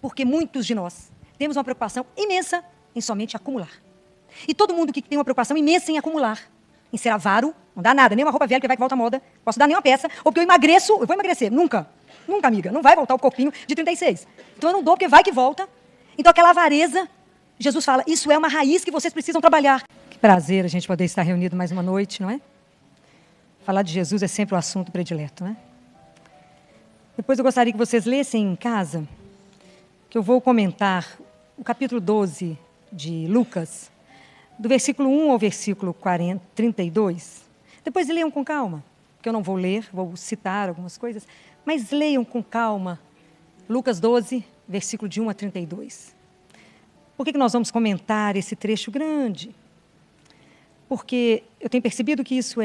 Porque muitos de nós temos uma preocupação imensa em somente acumular. E todo mundo que tem uma preocupação imensa em acumular, em ser avaro, não dá nada, nem uma roupa velha que vai que volta à moda, posso dar nem uma peça, ou porque eu emagreço, eu vou emagrecer, nunca, amiga, não vai voltar o corpinho de 36. Então eu não dou porque vai que volta. Então aquela avareza, Jesus fala, isso é uma raiz que vocês precisam trabalhar. Que prazer a gente poder estar reunido mais uma noite, não é? Falar de Jesus é sempre o assunto predileto, né? Depois eu gostaria que vocês lessem em casa, que eu vou comentar o capítulo 12 de Lucas, do versículo 1 ao versículo 32. Depois leiam com calma, porque eu não vou ler, vou citar algumas coisas, mas leiam com calma Lucas 12, versículo de 1 a 32. Por que nós vamos comentar esse trecho grande? Porque eu tenho percebido que isso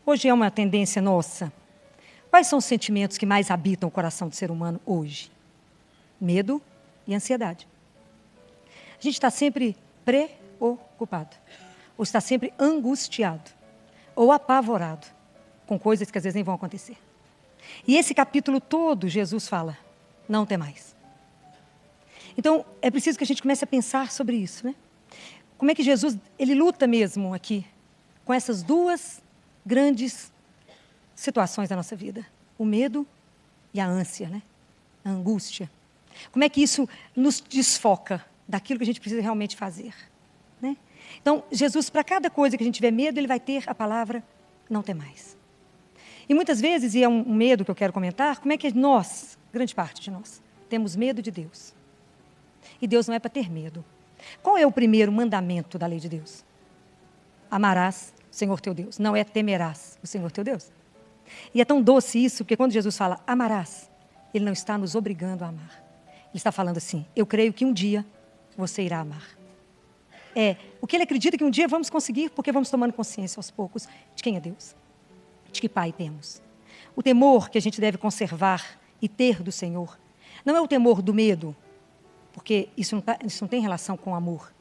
hoje é uma tendência nossa. Quais são os sentimentos que mais habitam o coração do ser humano hoje? Medo e ansiedade. A gente está sempre preocupado, ou está sempre angustiado, ou apavorado, com coisas que às vezes nem vão acontecer. E esse capítulo todo, Jesus fala, não temais. Então, é preciso que a gente comece a pensar sobre isso, né? Como é que Jesus, ele luta mesmo aqui, com essas duas grandes situações da nossa vida. O medo e a ânsia, né? A angústia. Como é que isso nos desfoca daquilo que a gente precisa realmente fazer, né? Então, Jesus, para cada coisa que a gente tiver medo, ele vai ter a palavra, não temais. E muitas vezes, e é um medo que eu quero comentar, como é que nós, grande parte de nós, temos medo de Deus. E Deus não é para ter medo. Qual é o primeiro mandamento da lei de Deus? Amarás o Senhor teu Deus. Não é temerás o Senhor teu Deus. E é tão doce isso, porque quando Jesus fala amarás, ele não está nos obrigando a amar. Ele está falando assim, eu creio que um dia você irá amar. O que ele acredita que um dia vamos conseguir, porque vamos tomando consciência aos poucos de quem é Deus. De que Pai temos. O temor que a gente deve conservar e ter do Senhor, não é o temor do medo, porque isso não tem relação com amor.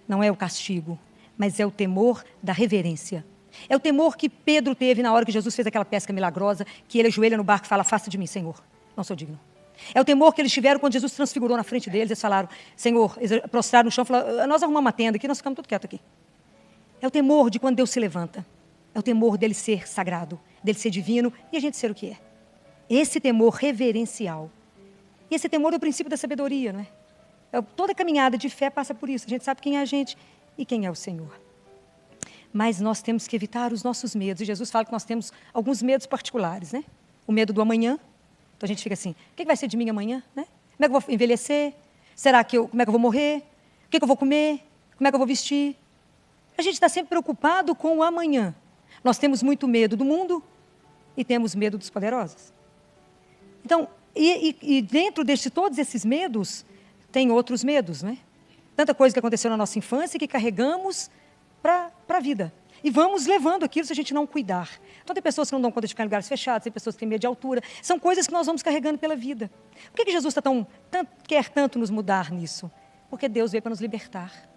Não é o castigo, mas é o temor da reverência. É o temor que Pedro teve na hora que Jesus fez aquela pesca milagrosa, que ele ajoelha no barco e fala, afasta de mim, Senhor, não sou digno. É o temor que eles tiveram quando Jesus transfigurou na frente deles, eles falaram, Senhor, eles prostraram no chão e falaram, nós arrumamos uma tenda aqui, nós ficamos tudo quietos aqui. É o temor de quando Deus se levanta. É o temor dele ser sagrado, dele ser divino e a gente ser o que é. Esse temor reverencial. E esse temor é o princípio da sabedoria, não é? Toda caminhada de fé passa por isso. A gente sabe quem é a gente e quem é o Senhor. Mas nós temos que evitar os nossos medos. E Jesus fala que nós temos alguns medos particulares, né? O medo do amanhã. Então a gente fica assim, o que vai ser de mim amanhã? Né? Como é que eu vou envelhecer? Como é que eu vou morrer? O que eu vou comer? Como é que eu vou vestir? A gente está sempre preocupado com o amanhã. Nós temos muito medo do mundo e temos medo dos poderosos. Então, e dentro de todos esses medos, tem outros medos, né? Tanta coisa que aconteceu na nossa infância que carregamos para a vida. E vamos levando aquilo se a gente não cuidar. Então tem pessoas que não dão conta de ficar em lugares fechados, tem pessoas que têm medo de altura. São coisas que nós vamos carregando pela vida. Por que Jesus quer tanto nos mudar nisso? Porque Deus veio para nos libertar.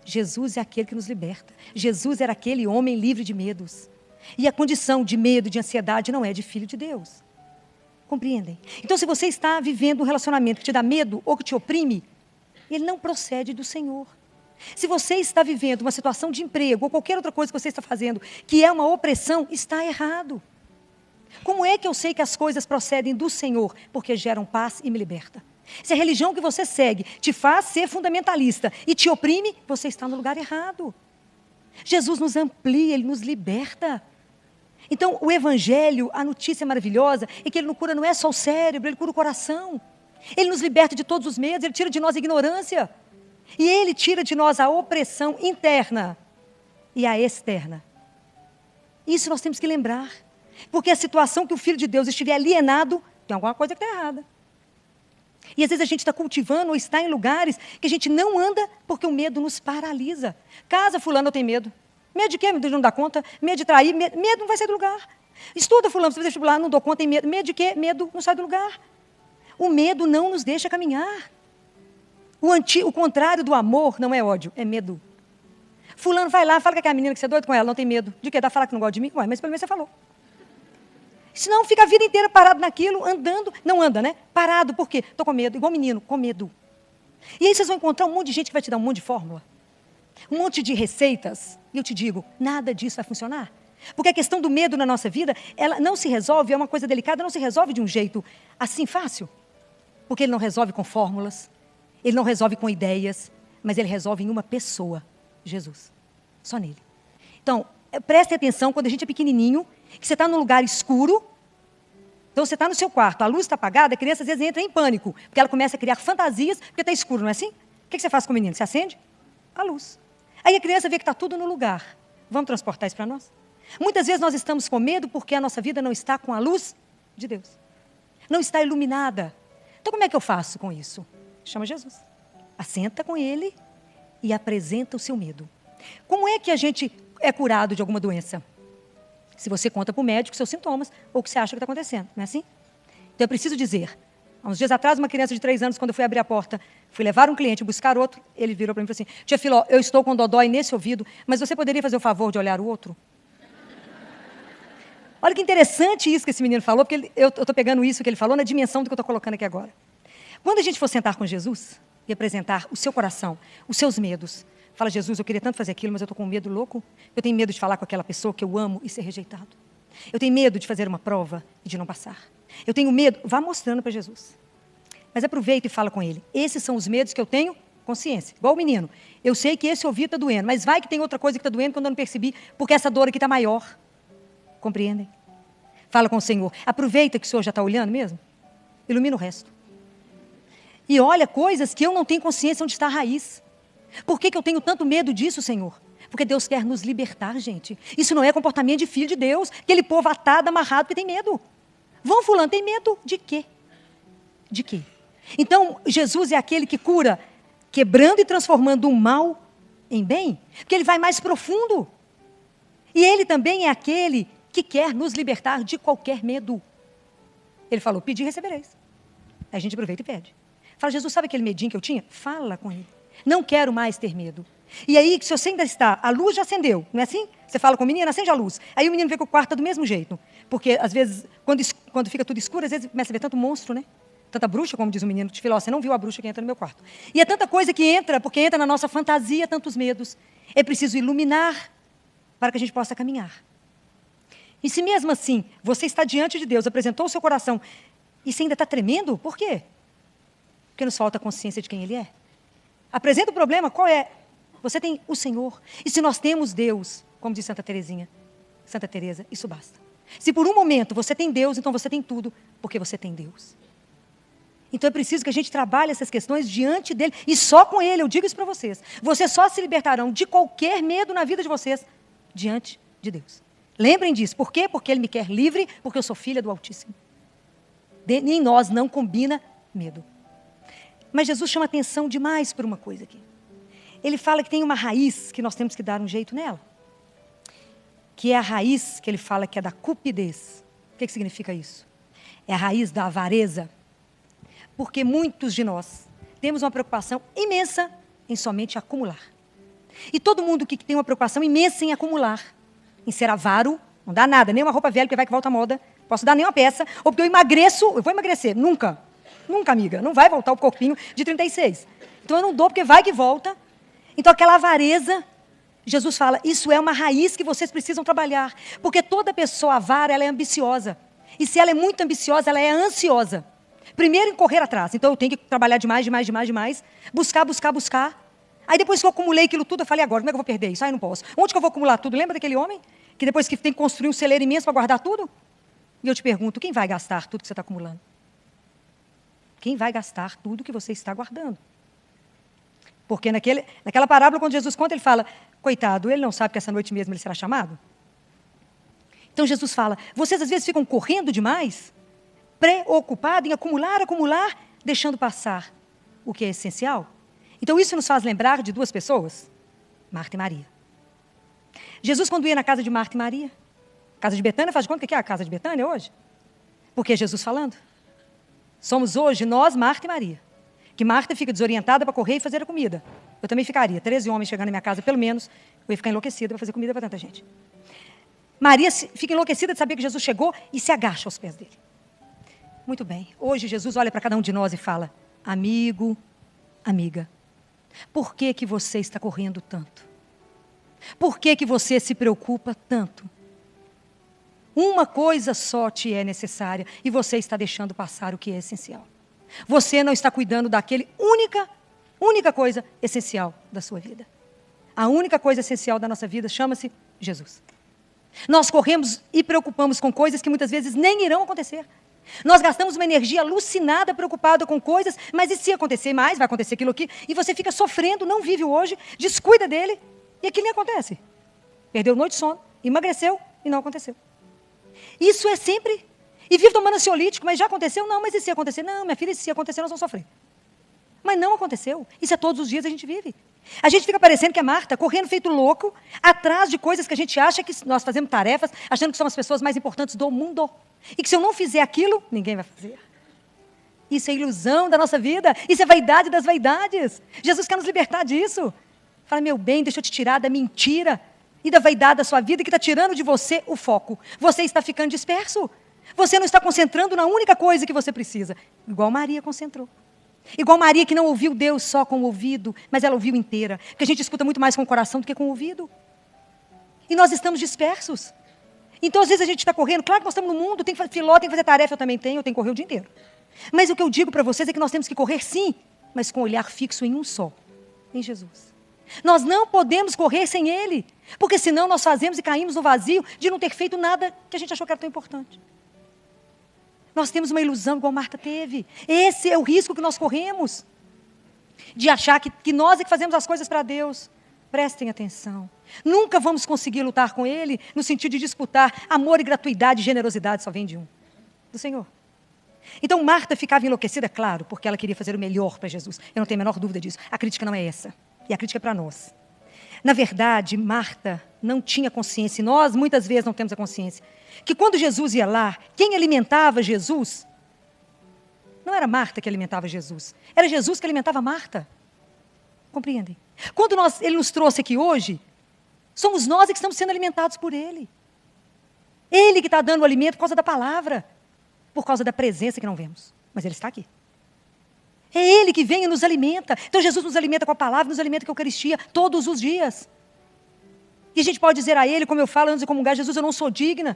Jesus é aquele que nos liberta. Jesus era aquele homem livre de medos. E a condição de medo, de ansiedade, não é de filho de Deus. Compreendem? Então, se você está vivendo um relacionamento que te dá medo ou que te oprime, ele não procede do Senhor. Se você está vivendo uma situação de emprego ou qualquer outra coisa que você está fazendo, que é uma opressão, está errado. Como é que eu sei que as coisas procedem do Senhor? Porque geram paz e me liberta. Se a religião que você segue te faz ser fundamentalista e te oprime, você está no lugar errado. Jesus nos amplia, Ele nos liberta. Então, o Evangelho, a notícia maravilhosa, é que Ele não cura não é só o cérebro, Ele cura o coração. Ele nos liberta de todos os medos, Ele tira de nós a ignorância. E Ele tira de nós a opressão interna e a externa. Isso nós temos que lembrar. Porque a situação que o Filho de Deus estiver alienado, tem alguma coisa que está errada. E às vezes a gente está cultivando ou está em lugares que a gente não anda porque o medo nos paralisa. Casa fulano, eu tenho medo. Medo de quê? Medo de não dar conta. Medo de trair. Medo não vai sair do lugar. Estuda fulano, se você vestibular, não dou conta, tem medo. Medo de quê? Medo não sai do lugar. O medo não nos deixa caminhar. O contrário do amor não é ódio, é medo. Fulano vai lá, fala com aquela menina que você é doido com ela, não tem medo. De quê? Dá falar que não gosta de mim? Ué, mas pelo menos você falou. Senão fica a vida inteira parado naquilo, andando. Não anda, né? Parado, por quê? Estou com medo, igual menino, com medo. E aí vocês vão encontrar um monte de gente que vai te dar um monte de fórmula. Um monte de receitas. E eu te digo, nada disso vai funcionar. Porque a questão do medo na nossa vida, ela não se resolve, é uma coisa delicada, não se resolve de um jeito assim fácil. Porque ele não resolve com fórmulas, ele não resolve com ideias, mas ele resolve em uma pessoa, Jesus. Só nele. Então, preste atenção quando a gente é pequenininho, que você está num lugar escuro, então você está no seu quarto, a luz está apagada, a criança às vezes entra em pânico, porque ela começa a criar fantasias, porque está escuro, não é assim? O que você faz com o menino? Você acende a luz. Aí a criança vê que está tudo no lugar. Vamos transportar isso para nós? Muitas vezes nós estamos com medo porque a nossa vida não está com a luz de Deus. Não está iluminada. Então como é que eu faço com isso? Chama Jesus. Assenta com ele e apresenta o seu medo. Como é que a gente é curado de alguma doença? Se você conta para o médico seus sintomas ou o que você acha que está acontecendo, não é assim? Então eu preciso dizer, há uns dias atrás, uma criança de 3 anos, quando eu fui abrir a porta, fui levar um cliente, buscar outro, ele virou para mim e falou assim, tia Filó, eu estou com dodói nesse ouvido, mas você poderia fazer o favor de olhar o outro? Olha que interessante isso que esse menino falou, porque eu estou pegando isso que ele falou na dimensão do que eu estou colocando aqui agora. Quando a gente for sentar com Jesus e apresentar o seu coração, os seus medos, fala, Jesus, eu queria tanto fazer aquilo, mas eu estou com um medo louco. Eu tenho medo de falar com aquela pessoa que eu amo e ser rejeitado. Eu tenho medo de fazer uma prova e de não passar. Eu tenho medo, vá mostrando para Jesus. Mas aproveita e fala com ele. Esses são os medos que eu tenho consciência. Igual o menino. Eu sei que esse ouvido está doendo, mas vai que tem outra coisa que está doendo quando eu não percebi, porque essa dor aqui está maior. Compreendem? Fala com o Senhor. Aproveita que o Senhor já está olhando mesmo. Ilumina o resto. E olha coisas que eu não tenho consciência onde está a raiz. Por que eu tenho tanto medo disso, Senhor? Porque Deus quer nos libertar, gente. Isso não é comportamento de filho de Deus. Aquele povo atado, amarrado, porque tem medo. Vão, fulano, tem medo de quê? De quê? Então, Jesus é aquele que cura, quebrando e transformando o mal em bem, porque ele vai mais profundo. E ele também é aquele que quer nos libertar de qualquer medo. Ele falou, pedi e recebereis. Aí a gente aproveita e pede. Fala, Jesus, sabe aquele medinho que eu tinha? Fala com ele. Não quero mais ter medo. E aí, se você ainda está, a luz já acendeu, não é assim? Você fala com o menino, acende a luz. Aí o menino vê que o quarto está do mesmo jeito. Porque, às vezes, quando fica tudo escuro, às vezes começa a ver tanto monstro, né? Tanta bruxa, como diz o menino, te falou, você não viu a bruxa que entra no meu quarto. E é tanta coisa que entra, porque entra na nossa fantasia, tantos medos. É preciso iluminar para que a gente possa caminhar. E se mesmo assim, você está diante de Deus, apresentou o seu coração, e você ainda está tremendo, por quê? Porque nos falta consciência de quem Ele é. Apresenta o problema, qual é? Você tem o Senhor. E se nós temos Deus, como diz Santa Teresa, isso basta. Se por um momento você tem Deus, então você tem tudo, porque você tem Deus. Então é preciso que a gente trabalhe essas questões diante dEle, e só com Ele, eu digo isso para vocês. Vocês só se libertarão de qualquer medo na vida de vocês, diante de Deus. Lembrem disso. Por quê? Porque Ele me quer livre, porque eu sou filha do Altíssimo. Em nós não combina medo. Mas Jesus chama atenção demais por uma coisa aqui. Ele fala que tem uma raiz que nós temos que dar um jeito nela. Que é a raiz que ele fala que é da cupidez. O que significa isso? É a raiz da avareza. Porque muitos de nós temos uma preocupação imensa em somente acumular. E todo mundo que tem uma preocupação imensa em acumular, em ser avaro, não dá nada, nem uma roupa velha que vai que volta à moda, posso dar nem uma peça, ou porque eu emagreço, eu vou emagrecer, nunca. Nunca, amiga. Não vai voltar o corpinho de 36. Então, eu não dou porque vai que volta. Então, aquela avareza, Jesus fala, isso é uma raiz que vocês precisam trabalhar. Porque toda pessoa avara, ela é ambiciosa. E se ela é muito ambiciosa, ela é ansiosa. Primeiro, em correr atrás. Então, eu tenho que trabalhar demais. Buscar. Aí, depois que eu acumulei aquilo tudo, eu falei, agora, como é que eu vou perder isso? Aí, não posso. Onde que eu vou acumular tudo? Lembra daquele homem? Que depois que tem que construir um celeiro imenso para guardar tudo? E eu te pergunto, quem vai gastar tudo que você está acumulando? Quem vai gastar tudo que você está guardando? Porque naquela parábola, quando Jesus conta, ele fala, coitado, ele não sabe que essa noite mesmo ele será chamado? Então Jesus fala, vocês às vezes ficam correndo demais, preocupados em acumular, deixando passar o que é essencial. Então isso nos faz lembrar de duas pessoas, Marta e Maria. Jesus, quando ia na casa de Marta e Maria, casa de Betânia, faz de conta que é a casa de Betânia hoje? Porque é Jesus falando. Somos hoje nós, Marta e Maria. Que Marta fica desorientada para correr e fazer a comida. Eu também ficaria. 13 homens chegando na minha casa, pelo menos, eu ia ficar enlouquecida para fazer comida para tanta gente. Maria fica enlouquecida de saber que Jesus chegou e se agacha aos pés dele. Muito bem. Hoje Jesus olha para cada um de nós e fala: amigo, amiga, por que que você está correndo tanto? Por que que você se preocupa tanto? Uma coisa só te é necessária e você está deixando passar o que é essencial. Você não está cuidando daquele única coisa essencial da sua vida. A única coisa essencial da nossa vida chama-se Jesus. Nós corremos e preocupamos com coisas que muitas vezes nem irão acontecer. Nós gastamos uma energia alucinada, preocupada com coisas, mas e se acontecer mais, vai acontecer aquilo aqui, e você fica sofrendo, não vive o hoje, descuida dele, e aquilo nem acontece. Perdeu noite de sono, emagreceu e não aconteceu. Isso é sempre. E vive tomando ansiolítico, mas já aconteceu? Não, mas e se acontecer? Não, minha filha, e se acontecer, nós vamos sofrer. Mas não aconteceu. Isso é todos os dias a gente vive. A gente fica parecendo que é Marta, correndo feito louco, atrás de coisas que a gente acha que nós fazemos tarefas, achando que somos as pessoas mais importantes do mundo. E que se eu não fizer aquilo, ninguém vai fazer. Isso é ilusão da nossa vida. Isso é vaidade das vaidades. Jesus quer nos libertar disso. Fala, meu bem, deixa eu te tirar da mentira e da vaidade da sua vida que está tirando de você o foco. Você está ficando disperso. Você não está concentrando na única coisa que você precisa. Igual Maria concentrou. Igual Maria que não ouviu Deus só com o ouvido, mas ela ouviu inteira. Porque a gente escuta muito mais com o coração do que com o ouvido. E nós estamos dispersos. Então, às vezes, a gente está correndo. Claro que nós estamos no mundo, tem que fazer filó, tem que fazer tarefa, eu também tenho, eu tenho que correr o dia inteiro. Mas o que eu digo para vocês é que nós temos que correr sim, mas com o olhar fixo em um só, em Jesus. Nós não podemos correr sem Ele, porque senão nós fazemos e caímos no vazio de não ter feito nada que a gente achou que era tão importante. Nós temos uma ilusão igual Marta teve. Esse é o risco que nós corremos, de achar que nós é que fazemos as coisas para Deus. Prestem atenção. Nunca vamos conseguir lutar com Ele no sentido de disputar amor e gratuidade e generosidade, só vem de um, do Senhor. Então Marta ficava enlouquecida, claro, porque ela queria fazer o melhor para Jesus. Eu não tenho a menor dúvida disso. A crítica não é essa. E a crítica é para nós. Na verdade, Marta não tinha consciência, e nós muitas vezes não temos a consciência, que quando Jesus ia lá, quem alimentava Jesus, não era Marta que alimentava Jesus, era Jesus que alimentava Marta. Compreendem? Quando Ele nos trouxe aqui hoje, somos nós que estamos sendo alimentados por Ele. Ele que está dando o alimento por causa da palavra, por causa da presença que não vemos, mas Ele está aqui. É Ele que vem e nos alimenta. Então Jesus nos alimenta com a palavra, nos alimenta com a Eucaristia, todos os dias. E a gente pode dizer a Ele, como eu falo antes de comungar, Jesus, eu não sou digna,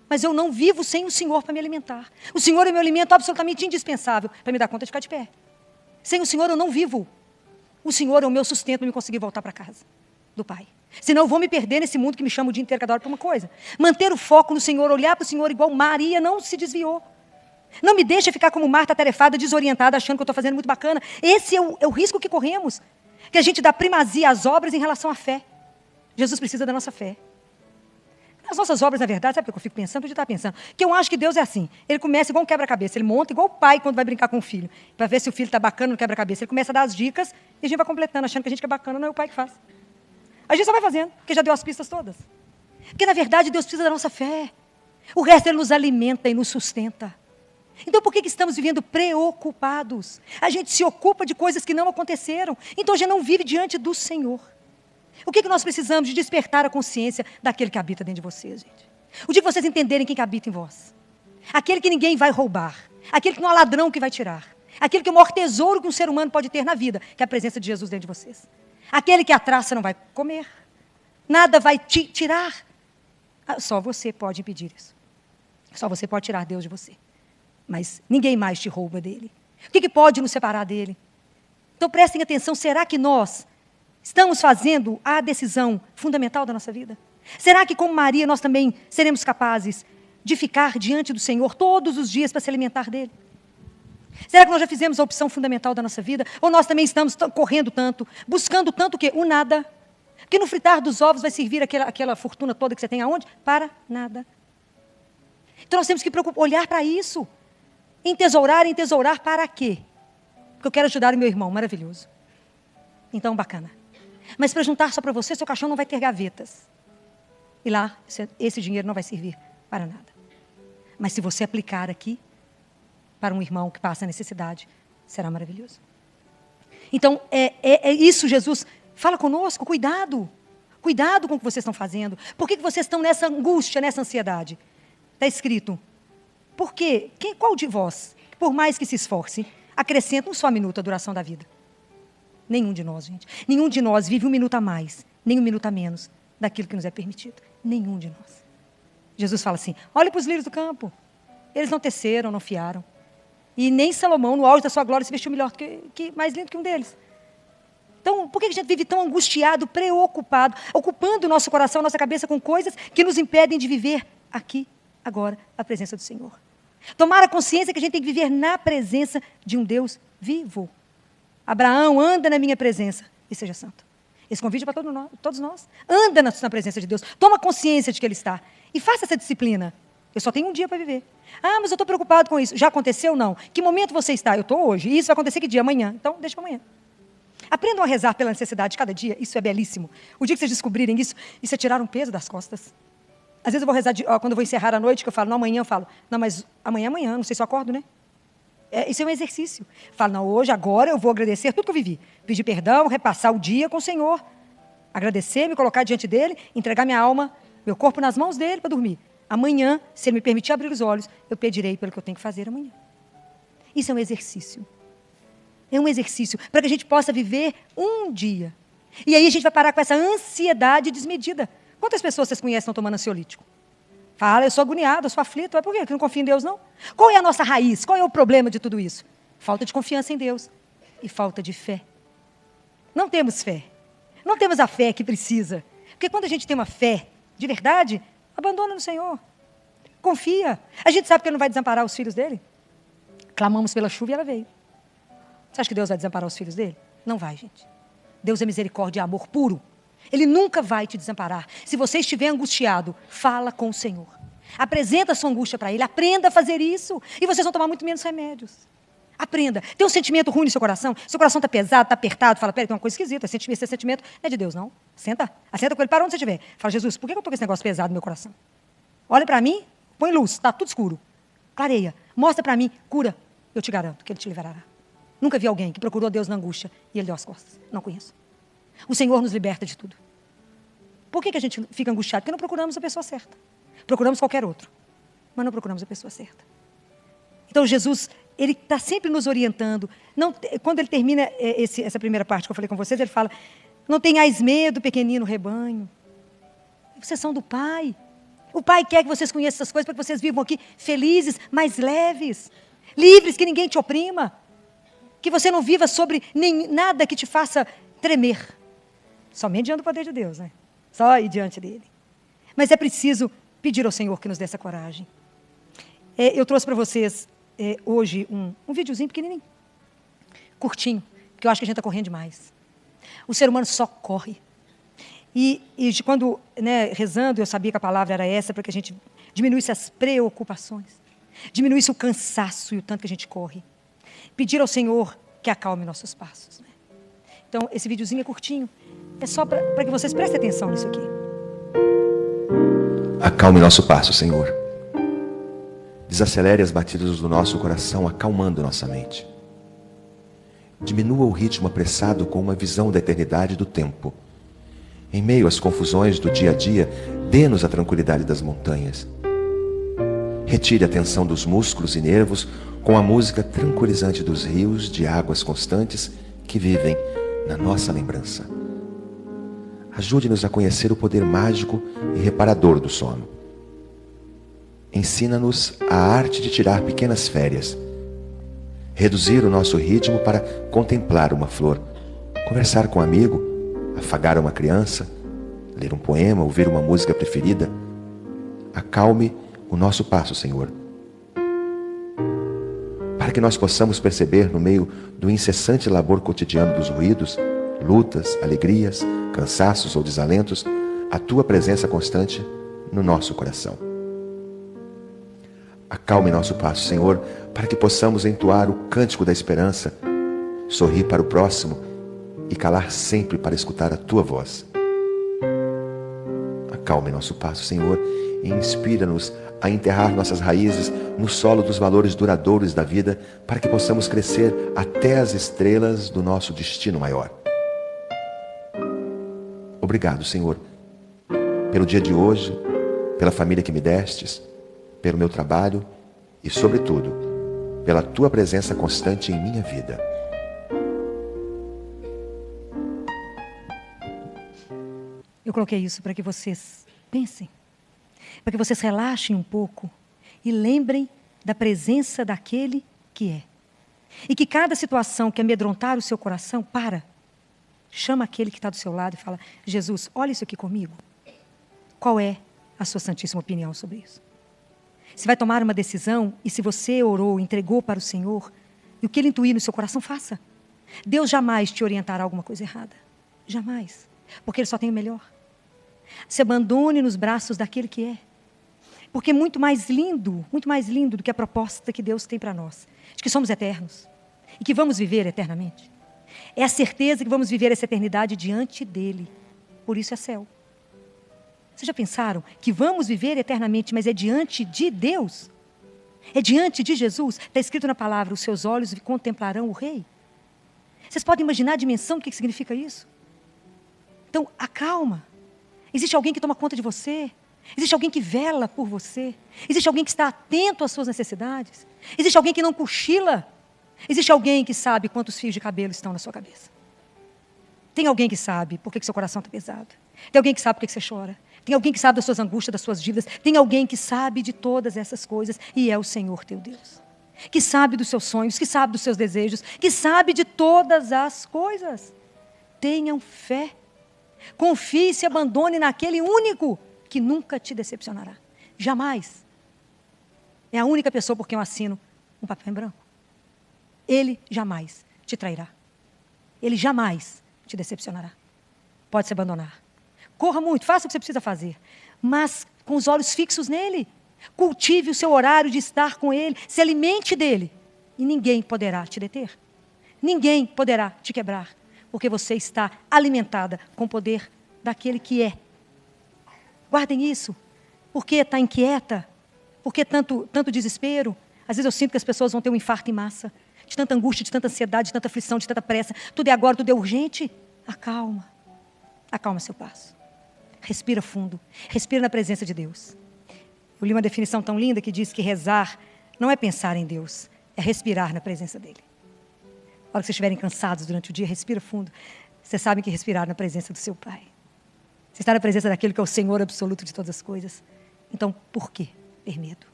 mas eu não vivo sem o Senhor para me alimentar. O Senhor é meu alimento absolutamente indispensável para me dar conta de ficar de pé. Sem o Senhor eu não vivo. O Senhor é o meu sustento para me conseguir voltar para casa do Pai. Senão eu vou me perder nesse mundo que me chama o dia inteiro cada hora para uma coisa. Manter o foco no Senhor, olhar para o Senhor igual Maria não se desviou. Não me deixa ficar como Marta atarefada, desorientada, achando que eu estou fazendo muito bacana. Esse é o risco que corremos. Que a gente dá primazia às obras em relação à fé. Jesus precisa da nossa fé. As nossas obras, na verdade, sabe o que eu fico pensando? Eu estava pensando. Que eu acho que Deus é assim. Ele começa igual um quebra-cabeça. Ele monta igual o pai quando vai brincar com o filho. Para ver se o filho está bacana no quebra-cabeça. Ele começa a dar as dicas e a gente vai completando, achando que a gente é bacana. Não é o pai que faz. A gente só vai fazendo, porque já deu as pistas todas. Porque, na verdade, Deus precisa da nossa fé. O resto, Ele nos alimenta e nos sustenta. Então, por que estamos vivendo preocupados? A gente se ocupa de coisas que não aconteceram. Então, a gente não vive diante do Senhor. O que nós precisamos? De despertar a consciência daquele que habita dentro de vocês, gente. O dia que vocês entenderem quem que habita em vós. Aquele que ninguém vai roubar. Aquele que não há ladrão que vai tirar. Aquele que é o maior tesouro que um ser humano pode ter na vida, que é a presença de Jesus dentro de vocês. Aquele que a traça não vai comer. Nada vai te tirar. Só você pode impedir isso. Só você pode tirar Deus de você. Mas ninguém mais te rouba dele. O que pode nos separar dele? Então prestem atenção, será que nós estamos fazendo a decisão fundamental da nossa vida? Será que, como Maria, nós também seremos capazes de ficar diante do Senhor todos os dias para se alimentar dele? Será que nós já fizemos a opção fundamental da nossa vida? Ou nós também estamos correndo tanto, buscando tanto o quê? O nada. Que no fritar dos ovos vai servir aquela fortuna toda que você tem aonde? Para nada. Então nós temos que olhar para isso. Entesourar para quê? Porque eu quero ajudar o meu irmão, maravilhoso. Então, bacana. Mas para juntar só para você, seu caixão não vai ter gavetas. E lá, esse dinheiro não vai servir para nada. Mas se você aplicar aqui, para um irmão que passa necessidade, será maravilhoso. Então, é isso, Jesus fala conosco, cuidado. Cuidado com o que vocês estão fazendo. Por que vocês estão nessa angústia, nessa ansiedade? Está escrito. Por quê? Qual de vós, por mais que se esforce, acrescenta um só minuto a duração da vida? Nenhum de nós, gente. Nenhum de nós vive um minuto a mais, nem um minuto a menos daquilo que nos é permitido. Nenhum de nós. Jesus fala assim, olhe para os lírios do campo. Eles não teceram, não fiaram. E nem Salomão, no auge da sua glória, se vestiu melhor, mais lindo que um deles. Então, por que a gente vive tão angustiado, preocupado, ocupando o nosso coração, a nossa cabeça com coisas que nos impedem de viver aqui, agora, a presença do Senhor? Tomar a consciência que a gente tem que viver na presença de um Deus vivo. Abraão, anda na minha presença e seja santo. Esse convite é para todos nós. Anda na presença de Deus. Toma consciência de que Ele está. E faça essa disciplina. Eu só tenho um dia para viver. Ah, mas eu estou preocupado com isso. Já aconteceu? Não. Que momento você está? Eu estou hoje. E isso vai acontecer que dia? Amanhã. Então, deixa para amanhã. Aprendam a rezar pela necessidade de cada dia. Isso é belíssimo. O dia que vocês descobrirem isso é tirar um peso das costas. Às vezes eu vou rezar, quando eu vou encerrar a noite, que eu falo, não, amanhã, eu falo, não, mas amanhã é amanhã, não sei se eu acordo, né? Isso é um exercício. Eu falo, não, hoje, agora, eu vou agradecer tudo que eu vivi. Pedir perdão, repassar o dia com o Senhor. Agradecer, me colocar diante dEle, entregar minha alma, meu corpo nas mãos dEle para dormir. Amanhã, se Ele me permitir abrir os olhos, eu pedirei pelo que eu tenho que fazer amanhã. Isso é um exercício. É um exercício para que a gente possa viver um dia. E aí a gente vai parar com essa ansiedade desmedida. Quantas pessoas vocês conhecem que estão tomando ansiolítico? Fala, eu sou agoniado, eu sou aflito. Mas por quê? Porque não confio em Deus, não? Qual é a nossa raiz? Qual é o problema de tudo isso? Falta de confiança em Deus e falta de fé. Não temos fé. Não temos a fé que precisa. Porque quando a gente tem uma fé de verdade, abandona no Senhor. Confia. A gente sabe que Ele não vai desamparar os filhos dEle. Clamamos pela chuva e ela veio. Você acha que Deus vai desamparar os filhos dEle? Não vai, gente. Deus é misericórdia e amor puro. Ele nunca vai te desamparar. Se você estiver angustiado, fala com o Senhor. Apresenta a sua angústia para Ele. Aprenda a fazer isso. E vocês vão tomar muito menos remédios. Aprenda. Tem um sentimento ruim no seu coração? Seu coração está pesado, está apertado. Fala, peraí, tem uma coisa esquisita. Esse sentimento não é de Deus, não. Senta. Assenta com Ele. Para onde você estiver. Fala, Jesus, por que eu estou com esse negócio pesado no meu coração? Olha para mim, põe luz. Está tudo escuro. Clareia. Mostra para mim, cura. Eu te garanto que Ele te livrará. Nunca vi alguém que procurou Deus na angústia e Ele deu as costas. Não conheço. O Senhor nos liberta de tudo. Por que a gente fica angustiado? Porque não procuramos a pessoa certa. Procuramos qualquer outro, mas não procuramos a pessoa certa. Então Jesus, Ele está sempre nos orientando. Não, quando Ele termina essa primeira parte que eu falei com vocês, Ele fala, não tenhais medo, pequenino rebanho. Vocês são do Pai. O Pai quer que vocês conheçam essas coisas para que vocês vivam aqui felizes, mais leves, livres, que ninguém te oprima. Que você não viva sobre nada que te faça tremer. Somente diante do poder de Deus, né? Só ir diante dEle. Mas é preciso pedir ao Senhor que nos dê essa coragem. Eu trouxe para vocês hoje um videozinho pequenininho, curtinho, porque eu acho que a gente está correndo demais. O ser humano só corre. E quando, rezando, eu sabia que a palavra era essa, para que a gente diminuísse as preocupações, diminuísse o cansaço e o tanto que a gente corre. Pedir ao Senhor que acalme nossos passos. Né? Então, esse videozinho é curtinho. É só para que vocês prestem atenção nisso aqui. Acalme nosso passo, Senhor. Desacelere as batidas do nosso coração, acalmando nossa mente. Diminua o ritmo apressado com uma visão da eternidade e do tempo. Em meio às confusões do dia a dia, dê-nos a tranquilidade das montanhas. Retire a tensão dos músculos e nervos com a música tranquilizante dos rios de águas constantes que vivem na nossa lembrança. Ajude-nos a conhecer o poder mágico e reparador do sono. Ensina-nos a arte de tirar pequenas férias. Reduzir o nosso ritmo para contemplar uma flor, conversar com um amigo, afagar uma criança, ler um poema, ouvir uma música preferida. Acalme o nosso passo, Senhor. Para que nós possamos perceber no meio do incessante labor cotidiano dos ruídos, lutas, alegrias, cansaços ou desalentos, a Tua presença constante no nosso coração. Acalme nosso passo, Senhor, para que possamos entoar o cântico da esperança, sorrir para o próximo e calar sempre para escutar a Tua voz. Acalme nosso passo, Senhor, e inspira-nos a enterrar nossas raízes no solo dos valores duradouros da vida, para que possamos crescer até as estrelas do nosso destino maior. Obrigado, Senhor, pelo dia de hoje, pela família que me destes, pelo meu trabalho e, sobretudo, pela tua presença constante em minha vida. Eu coloquei isso para que vocês pensem, para que vocês relaxem um pouco e lembrem da presença daquele que é. E que cada situação que amedrontar o seu coração, chama aquele que está do seu lado e fala: Jesus, olha isso aqui comigo. Qual é a sua santíssima opinião sobre isso? Você vai tomar uma decisão e se você orou, entregou para o Senhor, e o que Ele intuir no seu coração, faça. Deus jamais te orientará a alguma coisa errada. Jamais. Porque Ele só tem o melhor. Se abandone nos braços daquele que é. Porque muito mais lindo do que a proposta que Deus tem para nós, de que somos eternos e que vamos viver eternamente, é a certeza que vamos viver essa eternidade diante dEle. Por isso é céu. Vocês já pensaram que vamos viver eternamente, mas é diante de Deus? É diante de Jesus? Está escrito na palavra: os seus olhos contemplarão o Rei. Vocês podem imaginar a dimensão do que significa isso? Então, acalma. Existe alguém que toma conta de você. Existe alguém que vela por você. Existe alguém que está atento às suas necessidades. Existe alguém que não cochila. Existe alguém que sabe quantos fios de cabelo estão na sua cabeça. Tem alguém que sabe por que seu coração está pesado. Tem alguém que sabe por que você chora. Tem alguém que sabe das suas angústias, das suas dívidas. Tem alguém que sabe de todas essas coisas. E é o Senhor teu Deus. Que sabe dos seus sonhos, que sabe dos seus desejos, que sabe de todas as coisas. Tenham fé. Confie e se abandone naquele único que nunca te decepcionará. Jamais. É a única pessoa por quem eu assino um papel em branco. Ele jamais te trairá. Ele jamais te decepcionará. Pode se abandonar. Corra muito, faça o que você precisa fazer. Mas com os olhos fixos nele. Cultive o seu horário de estar com ele. Se alimente dele. E ninguém poderá te deter. Ninguém poderá te quebrar. Porque você está alimentada com o poder daquele que é. Guardem isso. Por que está inquieta? Por que tanto desespero? Às vezes eu sinto que as pessoas vão ter um infarto em massa. De tanta angústia, de tanta ansiedade, de tanta aflição, de tanta pressa. Tudo é agora, tudo é urgente. Acalma. Acalma seu passo. Respira fundo. Respira na presença de Deus. Eu li uma definição tão linda que diz que rezar não é pensar em Deus, é respirar na presença dEle. A hora que vocês estiverem cansados durante o dia, respira fundo. Vocês sabem que respirar na presença do seu Pai. Você está na presença daquele que é o Senhor absoluto de todas as coisas. Então, por que ter medo?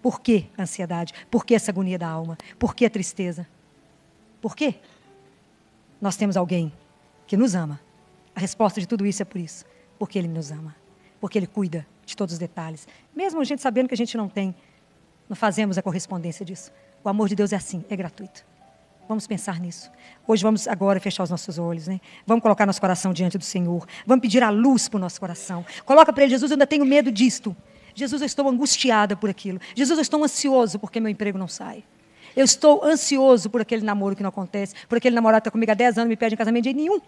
Por que a ansiedade? Por que essa agonia da alma? Por que a tristeza? Por quê? Nós temos alguém que nos ama. A resposta de tudo isso é por isso. Porque Ele nos ama. Porque Ele cuida de todos os detalhes. Mesmo a gente sabendo que a gente não fazemos a correspondência disso. O amor de Deus é assim, é gratuito. Vamos pensar nisso. Hoje vamos agora fechar os nossos olhos, né? Vamos colocar nosso coração diante do Senhor. Vamos pedir a luz para o nosso coração. Coloca para Ele: Jesus, eu ainda tenho medo disto. Jesus, eu estou angustiada por aquilo. Jesus, eu estou ansioso porque meu emprego não sai. Eu estou ansioso por aquele namoro que não acontece, por aquele namorado que está comigo há 10 anos, me pede em casamento de jeito nenhum.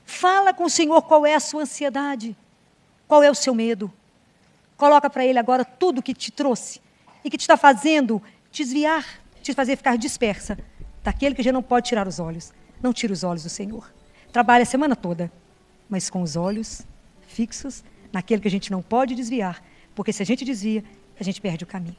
Fala com o Senhor qual é a sua ansiedade, qual é o seu medo. Coloca para Ele agora tudo que te trouxe e que te está fazendo desviar, te fazer ficar dispersa daquele que já não pode tirar os olhos. Não tira os olhos do Senhor. Trabalha a semana toda, mas com os olhos fixos naquele que a gente não pode desviar, porque se a gente desvia, a gente perde o caminho.